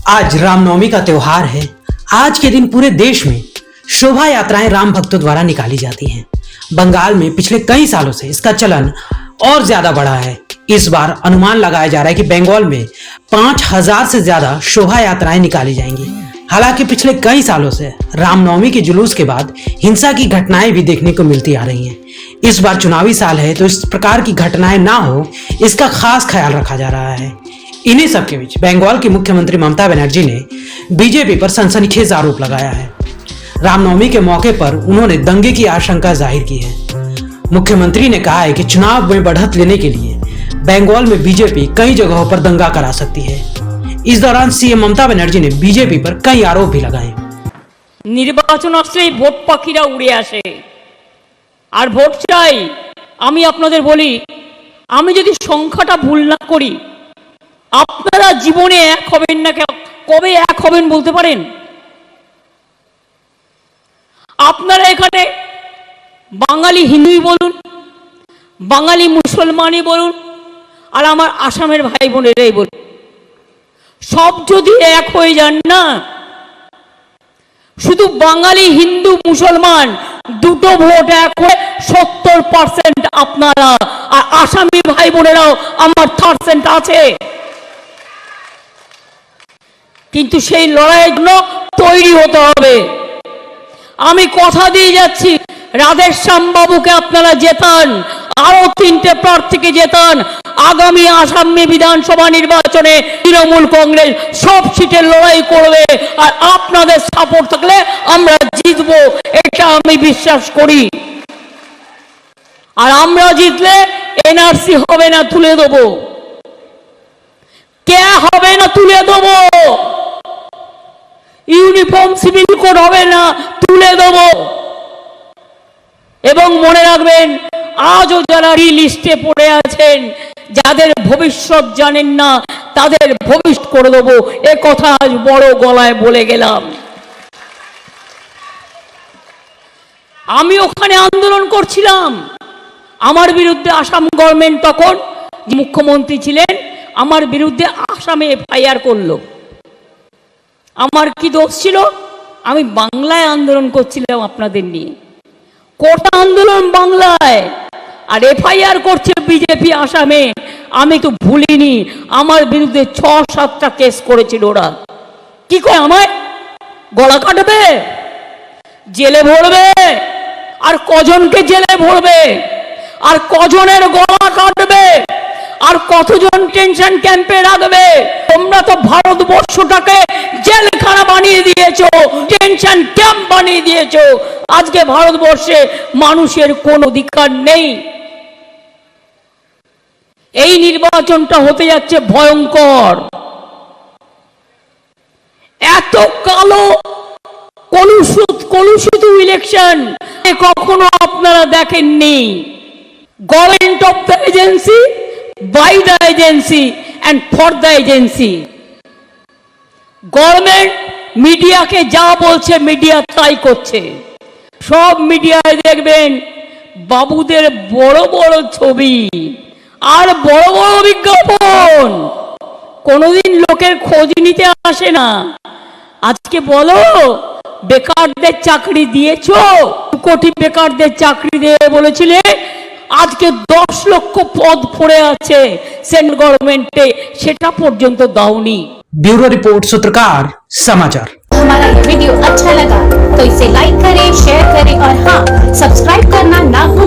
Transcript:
आज रामनवमी का त्योहार है। आज के दिन पूरे देश में शोभा यात्राएं राम भक्तों द्वारा निकाली जाती हैं। बंगाल में पिछले कई सालों से इसका चलन और ज्यादा बढ़ा है। इस बार अनुमान लगाया जा रहा है कि बंगाल में 5000 से ज्यादा शोभा यात्राएं निकाली जाएंगी। हालांकि पिछले कई सालों से रामनवमी के जुलूस के बाद हिंसा की घटनाएं भी देखने को मिलती आ रही हैं। इस बार चुनावी साल है तो इस प्रकार की घटनाएं ना हो, इसका खास ख्याल रखा जा रहा है। इन्हीं सब के बीच बंगाल की मुख्यमंत्री ममता बनर्जी ने बीजेपी पर सनसनीखेज आरोप लगाया है। रामनवमी के मौके पर उन्होंने दंगे की आशंका जाहिर की है। मुख्यमंत्री ने कहा है कि चुनाव में बढ़त लेने के लिए बंगाल में बीजेपी कई जगहों पर दंगा करा सकती है। इस दौरान सीएम ममता बनर्जी ने बीजेपी पर कई आरोप भी लगाए। निर्वाचन আসলে ভোট পাখিরা উড়ে আসে আর ভোট চাই। আমি আপনাদের বলি, আমি যদি সংখ্যাটা ভুল না করি, আপনারা জীবনে এক হবেন না। কবে এক হবেন বলতে পারেন? আপনারা এখানে বাঙালি হিন্দুই বলুন, বাঙালি মুসলমানই বলুন, আর আমার আসামের ভাই বোনেরাই বলুন, সব যদি এক হয়ে যান না, শুধু বাঙালি হিন্দু মুসলমান দুটো ভোট এক হয়ে 70% আপনারা, আর আসামি ভাই বোনেরাও আমার 30% আছে। কিন্তু সেই লড়াইয়ের জন্য তৈরি হতে হবে। আমি কথা দিয়ে যাচ্ছি, রাধেশ্যাম বাবুকে আপনারা জেতান, আরো 3টে প্রার্থীকে জেতান। আগামী আসামে বিধানসভা নির্বাচনে তৃণমূল কংগ্রেস সব সিটের লড়াই করবে, আর আপনাদের সাপোর্ট থাকলে আমরা জিতবো, এটা আমি বিশ্বাস করি। আর আমরা জিতলে এনআরসি হবে না, তুলে দেবো। কে হবে না, তুলে দেবো। ইউনিফর্ম সিভিল কোড হবে না, তুলে দেবো। এবং মনে রাখবেন, আজও যারা লিস্টে পড়ে আছেন, যাদের ভবিষ্যৎ জানেন না, তাদের ভবিষ্যৎ করে দেবো, এ কথা আজ বড় গলায় বলে গেলাম। আমি ওখানে আন্দোলন করছিলাম, আমার বিরুদ্ধে আসাম গভর্নমেন্ট তখন মুখ্যমন্ত্রী ছিলেন, আমার বিরুদ্ধে আসামে এফআইআর করলো। আমার কি দোষ ছিল? আমি বাংলায় আন্দোলন করছিলাম আপনাদের নিয়ে, কোটা আন্দোলন বাংলায়, আর এফআইআর করছে বিজেপি আসামে। আমি তো ভুলিনি, আমার বিরুদ্ধে 6-7টা কেস করেছিল ওরা। কি করে আমায় গলা কাটবে, জেলে ভরবে, আর কজনকে জেলে ভরবে, আর কজনের গলা কাটবে, আর কতজন টেনশন ক্যাম্পে রাখবে। তোমরা তো ভারতবর্ষটাকে জেলখানা বানিয়ে দিয়েছো, টেনশন ক্যাম্প বানিয়ে দিয়েছো। আজকে ভারতবর্ষে মানুষের কোন অধিকার নেই। এই নির্বাচনটা হতে যাচ্ছে ভয়ঙ্কর। এত কালো কলুষিত ইলেকশন কখনো আপনারা দেখেননি। Government of the agency, by the agency and for the agency. Government মিডিয়াকে যা বলছে মিডিয়া তাই করছে। সব মিডিয়ায় দেখবেন বাবুদের বড় বড় ছবি আর বড় বড় বিজ্ঞাপন, কোনোদিন লোকের খোঁজ নিতে আসে না। আজকে বলো, বেকারদের চাকরি দিয়েছো? 2 কোটি বেকারদের চাকরি দিয়ে বলেছিলে, আজকে 10 লক্ষ পদ পড়ে আছে সেন্ট্রাল গভর্নমেন্টে, সেটা পর্যন্ত দাওনি। ब्यूरो रिपोर्ट, सूत्रकार समाचार। हमारा ये वीडियो अच्छा लगा तो इसे लाइक करें, शेयर करें और हाँ, सब्सक्राइब करना ना भूलें।